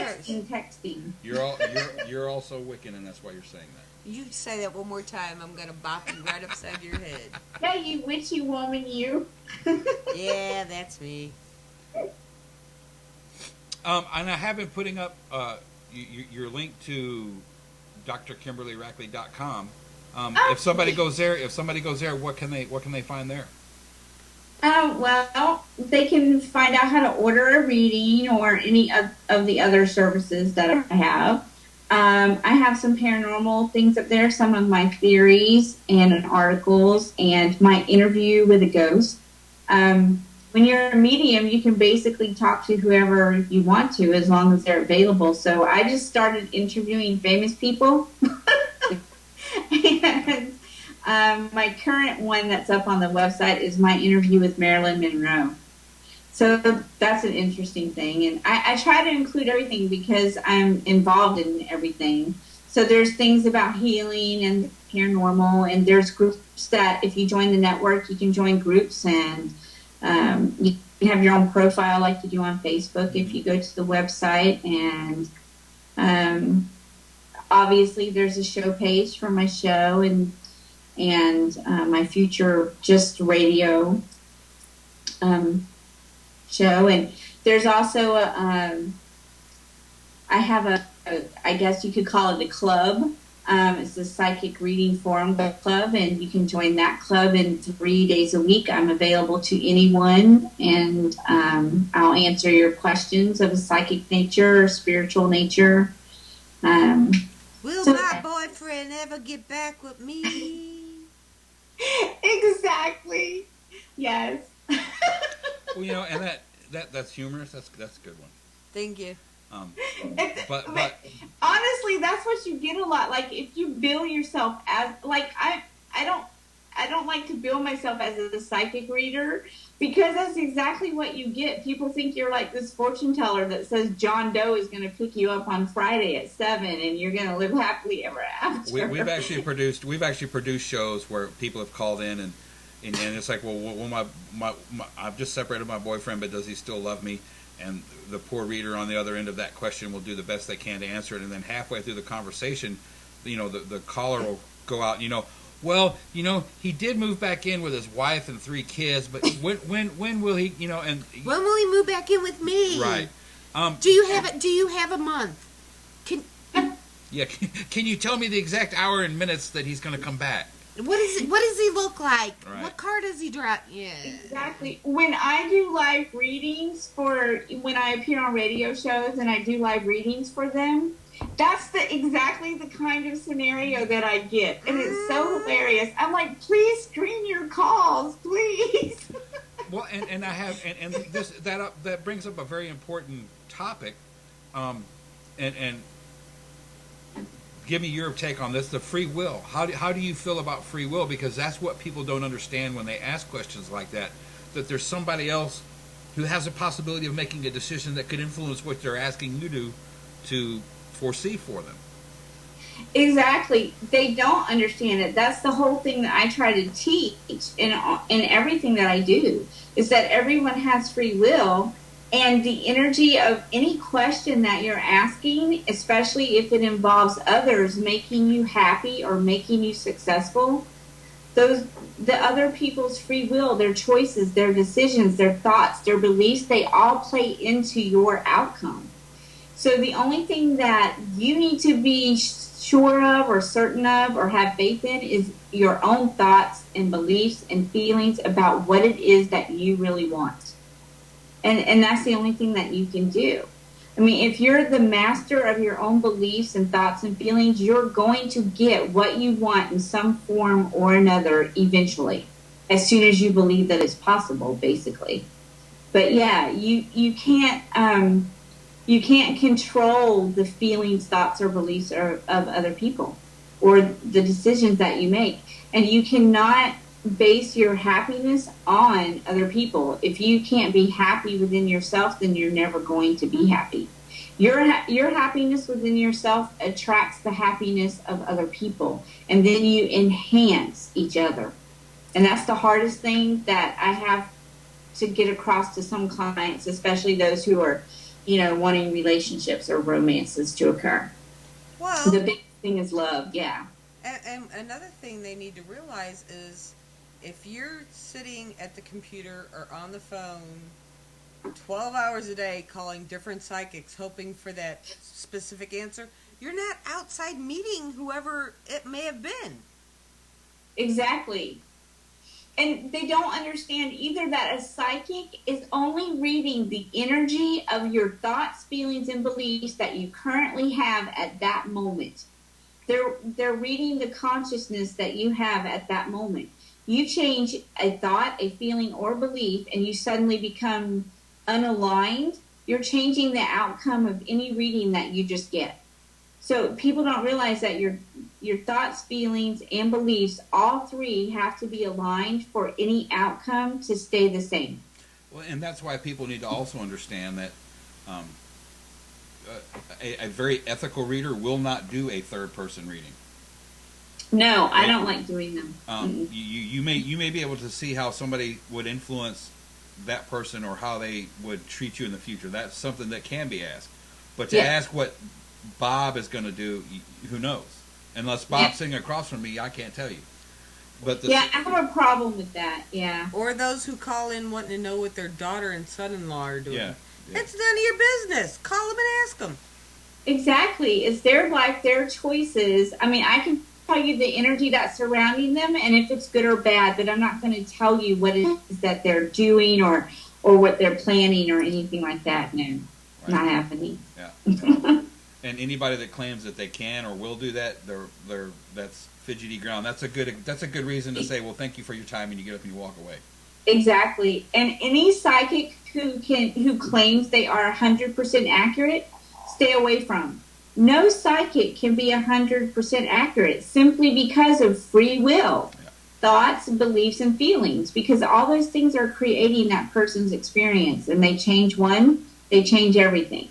hers. Texting. You're also Wiccan, and that's why you're saying that. You say that one more time, I'm gonna bop you right upside your head. Yeah, you witchy woman, you. Yeah, that's me. And I have been putting up your link to drkimberlyrackley.com. If somebody goes there, what can they find there? Well, they can find out how to order a reading or any of the other services that I have. I have some paranormal things up there, some of my theories and articles, and my interview with a ghost. When you're a medium, you can basically talk to whoever you want to, as long as they're available. So I just started interviewing famous people. And My current one that's up on the website is my interview with Marilyn Monroe. So that's an interesting thing. And I try to include everything because I'm involved in everything. So there's things about healing and paranormal, and there's groups that if you join the network, you can join groups, and you can have your own profile like you do on Facebook if you go to the website. And obviously there's a show page for my show and my future just radio show. And there's also I have I guess you could call it a club. It's the Psychic Reading Forum Club, and you can join that club. And 3 days a week, I'm available to anyone, and I'll answer your questions of a psychic nature or spiritual nature. Will my boyfriend ever get back with me? Exactly. Yes. Well, you know, and that's humorous. That's a good one. Thank you. But honestly, that's what you get a lot. Like if you bill yourself as like I don't like to bill myself as a psychic reader, because that's exactly what you get. People think you're like this fortune teller that says John Doe is going to pick you up on Friday at 7 and you're going to live happily ever after. We've actually produced shows where people have called in and it's like, well, I've just separated my boyfriend, but does he still love me? And the poor reader on the other end of that question will do the best they can to answer it. And then halfway through the conversation, you know, the caller will go out, you know, well, you know, he did move back in with his wife and 3 kids, but when will he, you know, and when will he move back in with me? Right. Do you have a month? Can you tell me the exact hour and minutes that he's going to come back? What does he look like? Right. What car does he drive? Yeah. Exactly. When I do live readings when I appear on radio shows and I do live readings for them, that's exactly the kind of scenario that I get. And it's so hilarious. I'm like, please screen your calls, please. Well, and I have, and this, that brings up a very important topic, and give me your take on this, the free will. How do you feel about free will? Because that's what people don't understand when they ask questions like that there's somebody else who has a possibility of making a decision that could influence what they're asking you to foresee for them. Exactly. They don't understand it. That's the whole thing that I try to teach in everything that I do, is that everyone has free will. And the energy of any question that you're asking, especially if it involves others making you happy or making you successful, the other people's free will, their choices, their decisions, their thoughts, their beliefs, they all play into your outcome. So the only thing that you need to be sure of or certain of or have faith in is your own thoughts and beliefs and feelings about what it is that you really want. And that's the only thing that you can do. I mean, if you're the master of your own beliefs and thoughts and feelings, you're going to get what you want in some form or another eventually, as soon as you believe that it's possible, basically. But yeah, you can't control the feelings, thoughts, or beliefs of other people or the decisions that you make. And you cannot base your happiness on other people. If you can't be happy within yourself, then you're never going to be happy. Your happiness within yourself attracts the happiness of other people, and then you enhance each other. And that's the hardest thing that I have to get across to some clients, especially those who are, you know, wanting relationships or romances to occur. Well, the big thing is love, yeah. And another thing they need to realize is, if you're sitting at the computer or on the phone 12 hours a day calling different psychics hoping for that specific answer, you're not outside meeting whoever it may have been. Exactly. And they don't understand either that a psychic is only reading the energy of your thoughts, feelings, and beliefs that you currently have at that moment. They're reading the consciousness that you have at that moment. You change a thought, a feeling, or belief, and you suddenly become unaligned, you're changing the outcome of any reading that you just get. So people don't realize that your thoughts, feelings, and beliefs, all three have to be aligned for any outcome to stay the same. Well, and that's why people need to also understand that a very ethical reader will not do a third-person reading. No, I don't like doing them. You may be able to see how somebody would influence that person or how they would treat you in the future. That's something that can be asked. But to ask what Bob is going to do, who knows? Unless Bob's sitting across from me, I can't tell you. But I have a problem with that. Yeah. Or those who call in wanting to know what their daughter and son-in-law are doing. Yeah. It's none of your business. Call them and ask them. Exactly. It's their life, their choices. I mean, I can tell you the energy that's surrounding them and if it's good or bad, but I'm not going to tell you what it is that they're doing or what they're planning or anything like that. No, not happening. Yeah. And anybody that claims that they can or will do that, that's fidgety ground. That's a good reason to say, well, thank you for your time, and you get up and you walk away. Exactly. And any psychic who claims they are 100% accurate, stay away from. No psychic can be 100% accurate simply because of free will, thoughts, beliefs, and feelings, because all those things are creating that person's experience, and they change one, they change everything.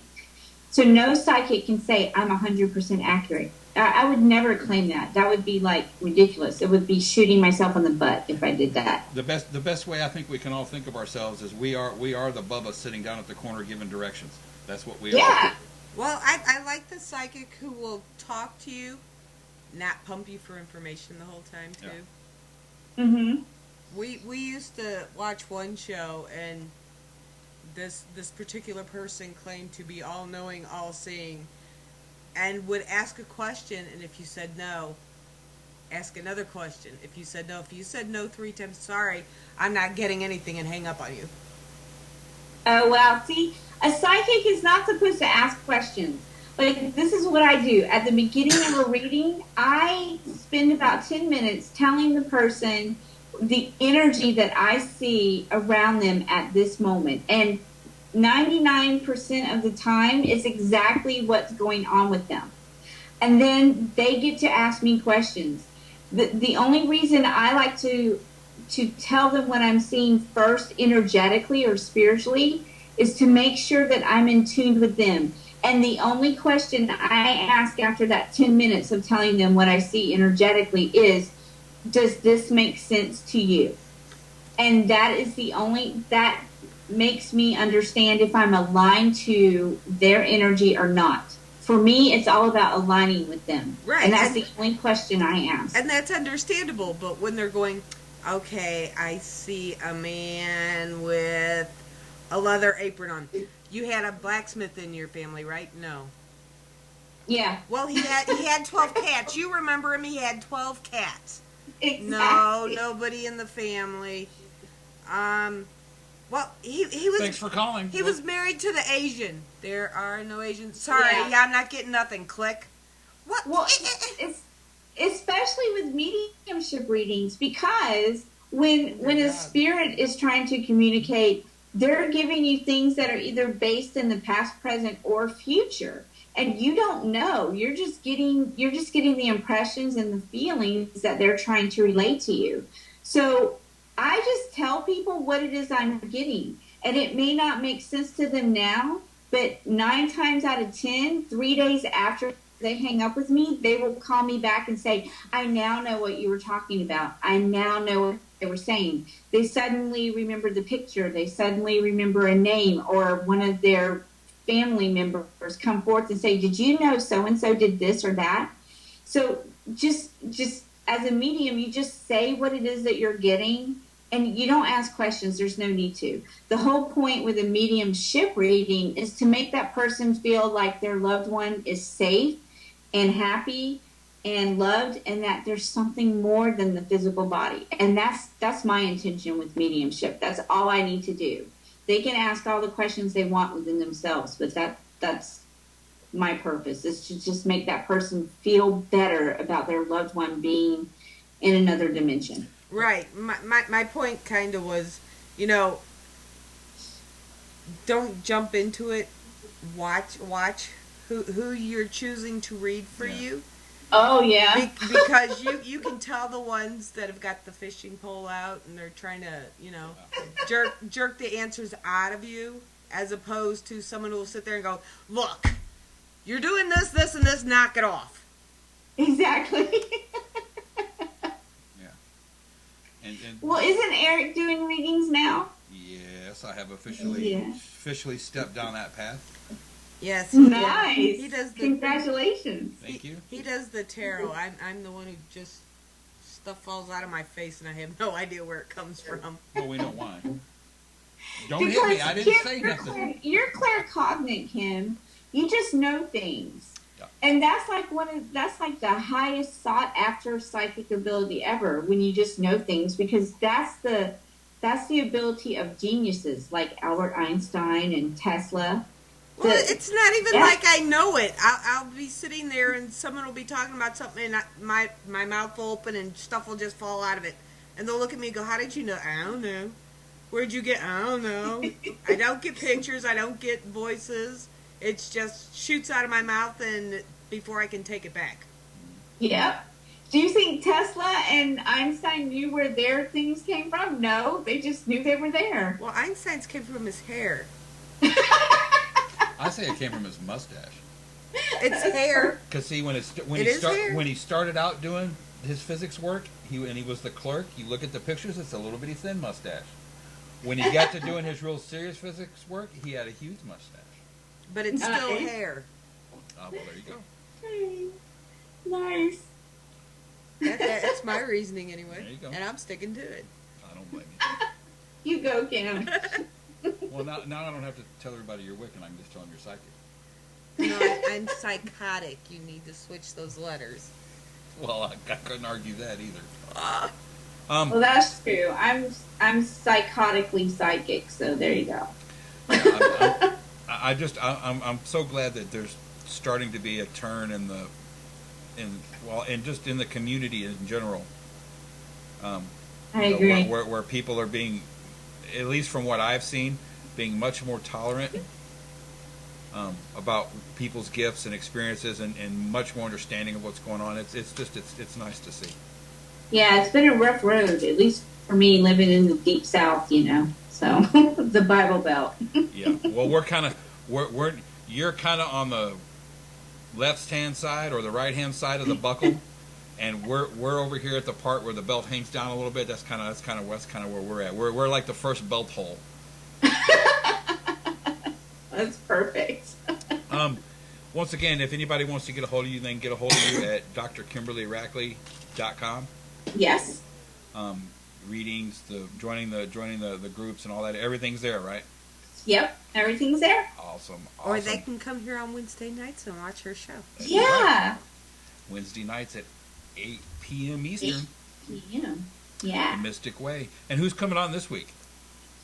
So no psychic can say, I'm 100% accurate. I would never claim that. That would be like ridiculous. It would be shooting myself in the butt if I did that. The best way I think we can all think of ourselves is we are the Bubba sitting down at the corner giving directions. That's what we are. Yeah. Well, I like the psychic who will talk to you, not pump you for information the whole time, too. Yeah. Mm-hmm. We used to watch one show, and this particular person claimed to be all-knowing, all-seeing, and would ask a question, and if you said no, ask another question. If you said no 3 times, sorry, I'm not getting anything, and hang up on you. Oh, well, see, a psychic is not supposed to ask questions. Like, this is what I do. At the beginning of a reading, I spend about 10 minutes telling the person the energy that I see around them at this moment. And 99% of the time is exactly what's going on with them. And then they get to ask me questions. The only reason I like to tell them what I'm seeing first energetically or spiritually is to make sure that I'm in tune with them. And the only question I ask after that 10 minutes of telling them what I see energetically is, does this make sense to you? And that makes me understand if I'm aligned to their energy or not. For me, it's all about aligning with them. Right. And that's the only question I ask. And that's understandable, but when they're going, okay, I see a man with a leather apron on. You had a blacksmith in your family, right? No. Yeah. Well, he had 12 cats. You remember him, he had 12 cats. Exactly. No, nobody in the family. Well, he was. Thanks for calling. He was married to the Asian. There are no Asians. Sorry, Yeah. I'm not getting nothing. Click. What? Well, it's especially with mediumship readings, because when a spirit is trying to communicate, they're giving you things that are either based in the past, present, or future, and you don't know. You're just getting the impressions and the feelings that they're trying to relate to you. So I just tell people what it is I'm getting, and it may not make sense to them now, but 9 times out of 10, 3 days after they hang up with me, they will call me back and say, I now know what you were talking about. I now know what they were saying. They suddenly remember the picture. They suddenly remember a name, or one of their family members come forth and say, did you know so-and-so did this or that? So just as a medium, you just say what it is that you're getting, and you don't ask questions. There's no need to. The whole point with a mediumship reading is to make that person feel like their loved one is safe and happy and loved, and that there's something more than the physical body. And that's my intention with mediumship. That's all I need to do. They can ask all the questions they want within themselves, but that's my purpose, is to just make that person feel better about their loved one being in another dimension. Right. My point kind of was, don't jump into it. Watch. who you're choosing to read for you. Oh, yeah. Because you can tell the ones that have got the fishing pole out and they're trying to, jerk the answers out of you, as opposed to someone who will sit there and go, look, you're doing this, this, and this, knock it off. Exactly. Yeah. And well, isn't Eric doing readings now? Yes, I have officially stepped down that path. Yes. Nice. He does Congratulations. Thank you. He does the tarot. I'm the one who just stuff falls out of my face and I have no idea where it comes from. Well, we know why. Don't hit me. I didn't say nothing. You're claircognate, Kim. You just know things. Yeah. And that's like the highest sought after psychic ability ever, when you just know things, because that's the ability of geniuses like Albert Einstein and Tesla. Well, it's not even like I know it. I'll be sitting there and someone will be talking about something and my mouth will open and stuff will just fall out of it. And they'll look at me and go, how did you know? I don't know. Where'd you get? I don't know. I don't get pictures. I don't get voices. It's just shoots out of my mouth and before I can take it back. Yep. Do you think Tesla and Einstein knew where their things came from? No, they just knew they were there. Well, Einstein's came from his hair. I say it came from his mustache. It's hair. Because see, when he started out doing his physics work, he was the clerk. You look at the pictures; it's a little bitty thin mustache. When he got to doing his real serious physics work, he had a huge mustache. But it's still hair. Oh, well, there you go. Nice. That's my reasoning anyway. There you go. And I'm sticking to it. I don't blame you. You go, Kim. Well, now I don't have to tell everybody you're Wiccan. I can just tell them you're psychic. No, I'm psychotic. You need to switch those letters. Well, I couldn't argue that either. Well, that's true. I'm psychotically psychic, so there you go. Yeah, I'm so glad that there's starting to be a turn in just in the community in general. I agree. Where people are being, at least from what I've seen, being much more tolerant about people's gifts and experiences, and much more understanding of what's going on. It's nice to see. Yeah, it's been a rough road, at least for me, living in the deep South, so the Bible Belt. Yeah, well, you're kind of on the left-hand side or the right-hand side of the buckle, and we're over here at the part where the belt hangs down a little bit. That's kind of where we're at. We're like the first belt hole. That's perfect. Once again, if anybody wants to get a hold of you, they can get a hold of you at drkimberlyrackley.com. Yes. Readings, joining the groups and all that. Everything's there, right? Yep, everything's there. Awesome. Or they can come here on Wednesday nights and watch her show. Yeah. Wednesday nights at 8 p.m. Eastern. 8 p.m. Yeah. The Mystic Way. And who's coming on this week?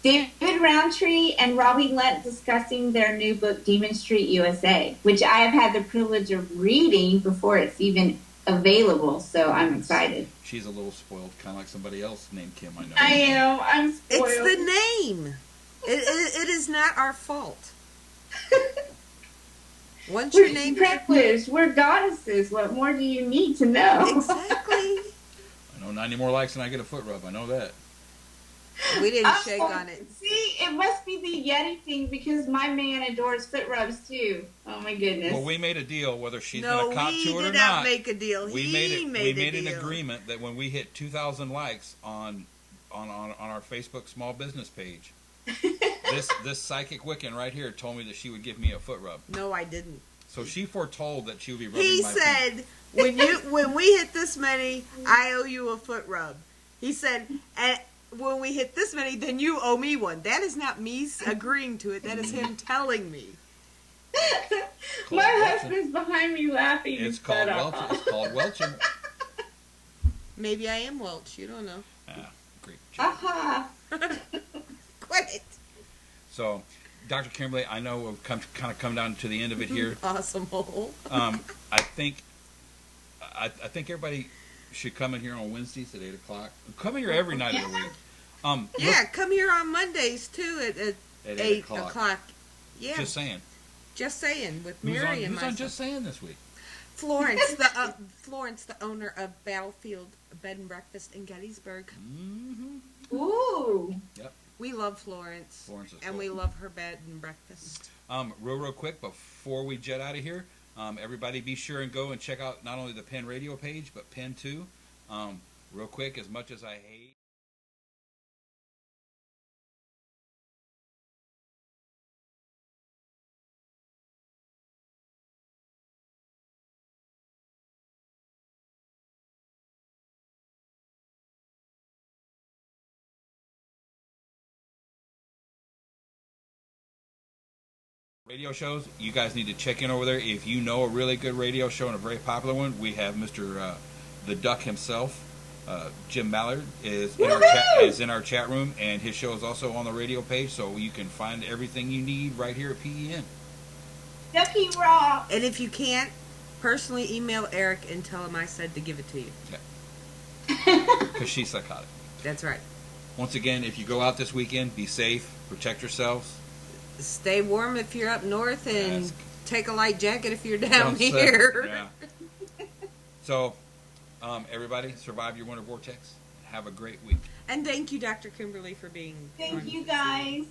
David Roundtree and Robbie Lent discussing their new book, Demon Street USA, which I have had the privilege of reading before it's even available, so I'm excited. She's a little spoiled, kind of like somebody else named Kim, I know. I am. I'm spoiled. It's the name. It is not our fault. Once your name... privileged. We're goddesses. What more do you need to know? Exactly. I know 90 more likes and I get a foot rub. I know that. We didn't shake on it. See, it must be the Yeti thing, because my man adores foot rubs too. Oh my goodness. Well, we made a deal, whether she's going to cop to it or not. No, we did not make a deal. We made an agreement that when we hit 2,000 likes on our Facebook small business page, this psychic Wiccan right here told me that she would give me a foot rub. No, I didn't. So she foretold that she would be rubbing He my said, feet. when we hit this many, I owe you a foot rub. He said, when we hit this many, then you owe me one. That is not me agreeing to it. That is him telling me. My husband's behind me laughing. It's called Welching. It's called Welching. Maybe I am Welch. You don't know. Great. Aha. Quit it. So, Dr. Kimberly, I know we've kind of come down to the end of it here. Awesome. I think everybody should come in here on Wednesdays at 8 o'clock. Come here every night of the week. Come here on Mondays too at 8 o'clock. Yeah. Just saying. Just Saying with Who's Mary and on myself. Just Saying this week? Florence, the owner of Battlefield Bed and Breakfast in Gettysburg. Mm-hmm. Ooh. Yep. We love Florence. Florence is and cool. we love her bed and breakfast. Real quick before we jet out of here, everybody be sure and go and check out not only the Pen Radio page but Pen 2. Real quick, as much as I hate radio shows, you guys need to check in over there. If you know a really good radio show and a very popular one, we have Mr. The Duck himself, Jim Mallard, is in our chat room, and his show is also on the radio page, so you can find everything you need right here at PEN. Ducky Raw. And if you can't, personally email Eric and tell him I said to give it to you. Because she's psychotic. That's right. Once again, if you go out this weekend, be safe, protect yourselves. Stay warm if you're up north, and Yes. take a light jacket if you're down Don't say- here. Yeah. So, everybody, survive your winter vortex. Have a great week. And thank you, Dr. Kimberly, for being Thank on. you guys.